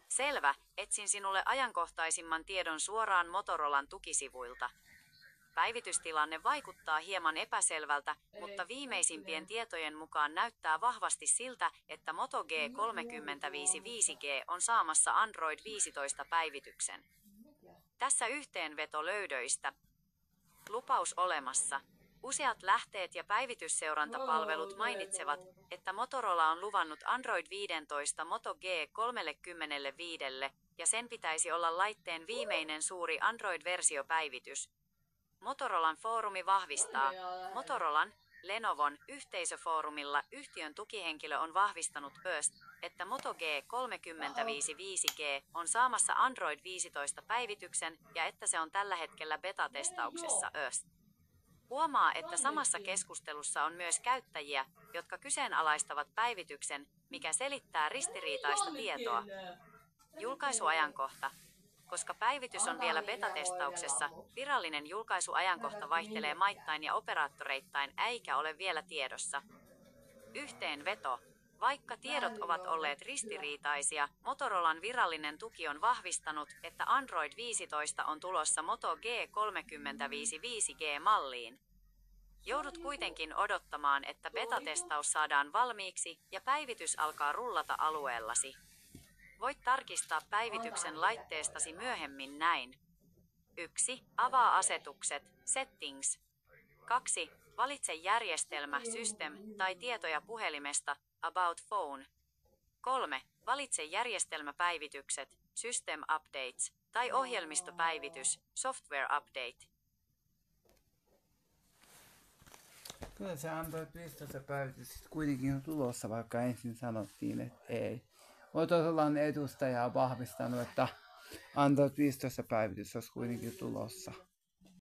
Selvä, etsin sinulle ajankohtaisimman tiedon suoraan Motorolan tukisivuilta. Päivitystilanne vaikuttaa hieman epäselvältä, mutta viimeisimpien tietojen mukaan näyttää vahvasti siltä, että Moto G35 5G on saamassa Android 15 päivityksen. Tässä yhteenveto löydöistä. Lupaus olemassa. Useat lähteet ja päivitysseurantapalvelut mainitsevat, että Motorola on luvannut Android 15 Moto G35 ja sen pitäisi olla laitteen viimeinen suuri Android-versiopäivitys. Motorolan foorumi vahvistaa. Motorolan, Lenovon yhteisöfoorumilla yhtiön tukihenkilö on vahvistanut että Moto G35 5G on saamassa Android 15 päivityksen ja että se on tällä hetkellä beta-testauksessa Huomaa, että samassa keskustelussa on myös käyttäjiä, jotka kyseenalaistavat päivityksen, mikä selittää ristiriitaista tietoa. Julkaisuajankohta. Koska päivitys on vielä beta-testauksessa, virallinen julkaisuajankohta vaihtelee maittain ja operaattoreittain eikä ole vielä tiedossa. Yhteenveto. Vaikka tiedot ovat olleet ristiriitaisia, Motorolan virallinen tuki on vahvistanut, että Android 15 on tulossa Moto G35 5G-malliin. Joudut kuitenkin odottamaan, että beta-testaus saadaan valmiiksi ja päivitys alkaa rullata alueellasi. Voit tarkistaa päivityksen laitteestasi myöhemmin näin. 1. Avaa asetukset, settings. 2. Valitse järjestelmä, system tai tietoja puhelimesta, about phone. 3. Valitse järjestelmäpäivitykset, system updates tai ohjelmistopäivitys, software update. Kyllä se Android 15 päivitys kuitenkin on tulossa, vaikka ensin sanottiin, että ei. Motorolan edustaja on vahvistanut, että Android 15 päivitys olisi kuitenkin tulossa.